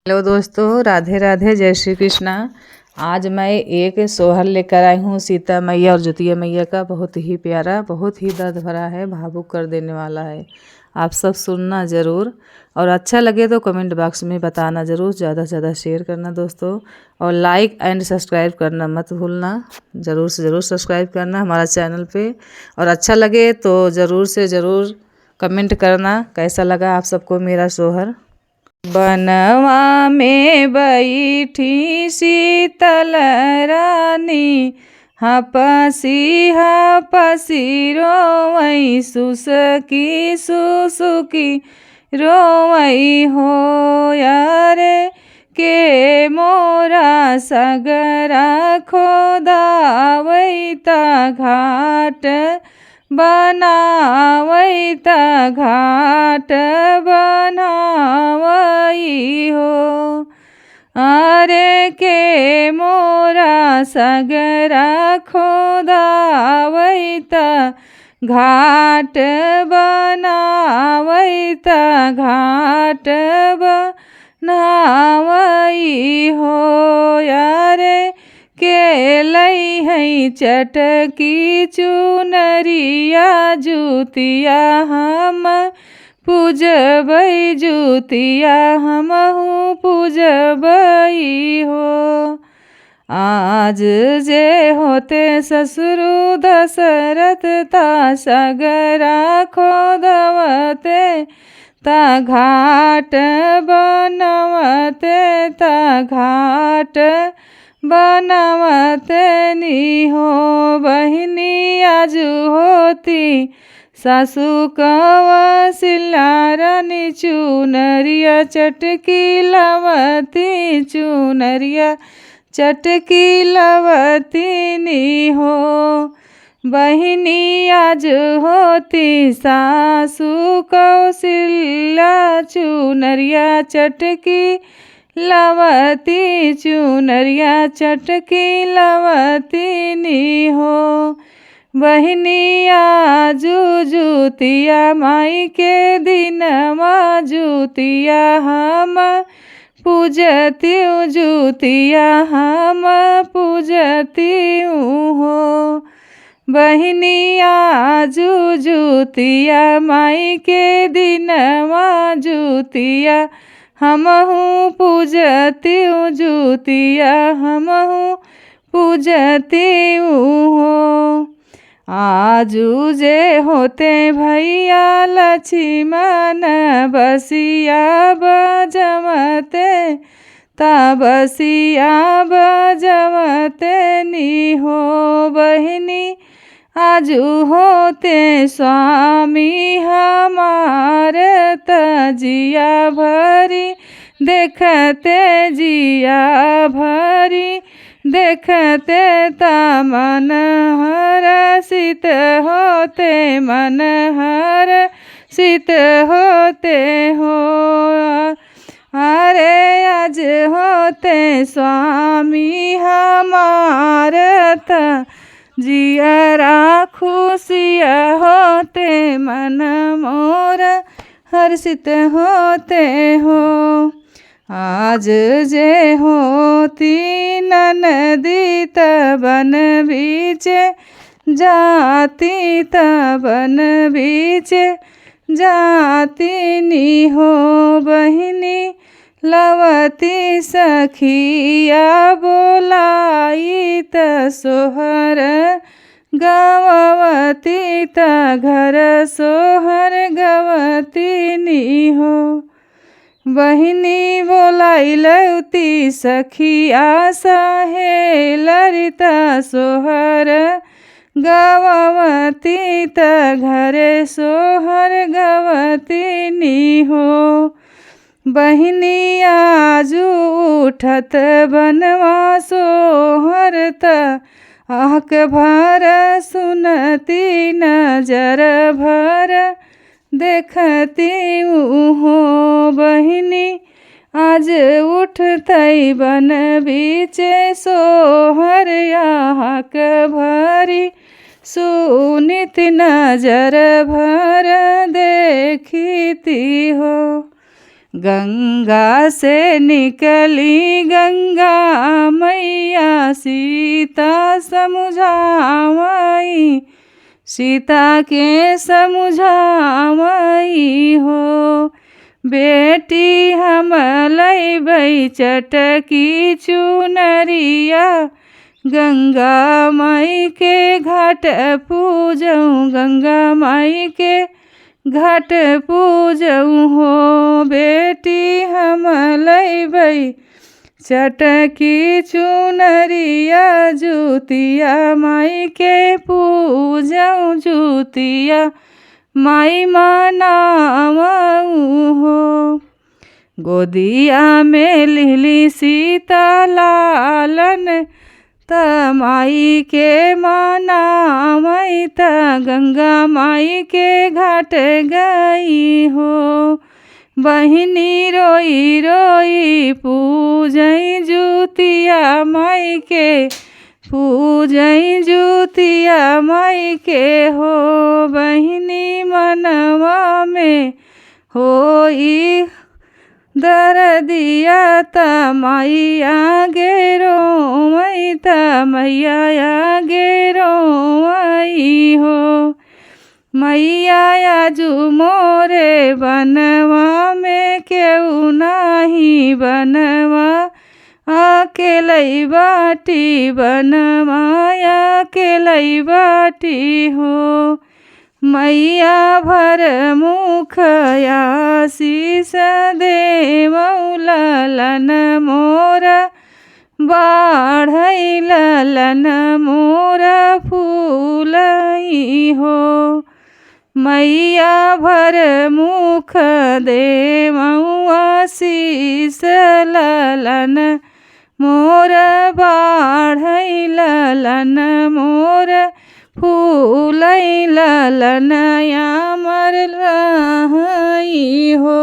Hello दोस्तों, राधे राधे, जय श्री कृष्णा। आज मैं एक सोहर लेकर आई हूँ सीता मैया और जुतिया मैया का। बहुत ही प्यारा, बहुत ही दर्द भरा है, भावुक कर देने वाला है। आप सब सुनना ज़रूर, और अच्छा लगे तो कमेंट बॉक्स में बताना ज़रूर। ज़्यादा से ज़्यादा शेयर करना दोस्तों, और लाइक एंड सब्सक्राइब करना मत भूलना। ज़रूर से ज़रूर सब्सक्राइब करना हमारा चैनल पे, और अच्छा लगे तो ज़रूर से ज़रूर कमेंट करना कैसा लगा आप सबको मेरा सोहर। बनवा में बैठी शीतल रानी, हपसी रोवई सुसकी सुसुकी रोवई हो यारे के मोरा सगरा खोदावई ता घाट बनावई ता घाट बनावई हो। अरे के मोरा सगरा खोदावई ता घाट बनावई ता घाट बनावई हो। यारे के लई है चटकी चुनरिया जुतिया हम पूजबई जुतिया हमहू पूजबई हो। आज जे होते ससुरु दशरथ ता सगरा खोदवते ता घाट बनवते ता घाट बनवते नी हो। बहिनी आज होती सासू कौशल्या रानी चुनरिया चटकी लवती चुनरिया चटकी लवती नी हो। बहिनी आज होती सासू कौशल्या चुनरिया चटकी लवती चुनरिया चटकी लवती नी हो। बहिनी आजू जुतिया माई के दिन जुतिया हम पूजती जुतिया हम पूजती हो। बहिनी आजू जुतिया माई के दिन जुतिया हमहू पूजती जुतिया हमहू पूजती हो। आजू जे होते भैया लक्ष्मण बसिया बजमते ता बसिया बजमते नी हो। बहिनी आजू होते स्वामी हमारे तजिया भरी देखते जिया भरी देखते ता मन हर्षित होते मन हर्षित होते हो। अरे आज होते स्वामी हमार ता जियरा खुशिया होते मन मोर हर्षित होते हो। आज जे होती ननदी तबन बीच जाती तबन बीच जाती नी हो। बहिनी लवती सखिया बोलाई त सोहर गवती त घर सोहर गवती नी हो। बहिनी बोलाई लौती सखिया सहेलरिता सोहर गवती त घरे सोहर गवती नी हो। बहिनी आजू उठत बनवा सोहर त आँख भर सुनती नजर भर देखती हो। बहिनी आज उठतई बन बीचे सोहर आँख भरी सुनित नजर भर देखती हो। गंगा से निकली गंगा मैया सीता समझावई, सीता के समझावई हो। बेटी हम लैबै चटकी चुनरिया, गंगा माई के घाट पूजऊँ, गंगा माई के घाट पूजऊँ हो। बेटी हम लैबै चटकी चुनरिया, जुतिया माई के पूजऊँ, जुतिया माई मनावऊँ हो। गोदिया में लिहली सीता लालन, त माई के मनावई, त गंगा माई के घाट गई हो। बहिनी रोई रोई पूजई जुतिया माई के, पूजई जुतिया माई के हो। बहिनी मनवा में होई दर्दिया, त माई आगे रोवई, त मैया आगे रोवई हो। मैया आजू मोरे बनवा में केहू नाही बनवा, अकेलै बाटी बनवा, अकेलै बाटी हो। मैया भर मुख आशीष देवऊ, ललन मोर बाढ़ई, ललन मोर फूलई हो। मैया भर मुख देवऊ आशीष, ललन मोर बाढ़ई, ललन मोर फूलई, ललन अमर रहई हो।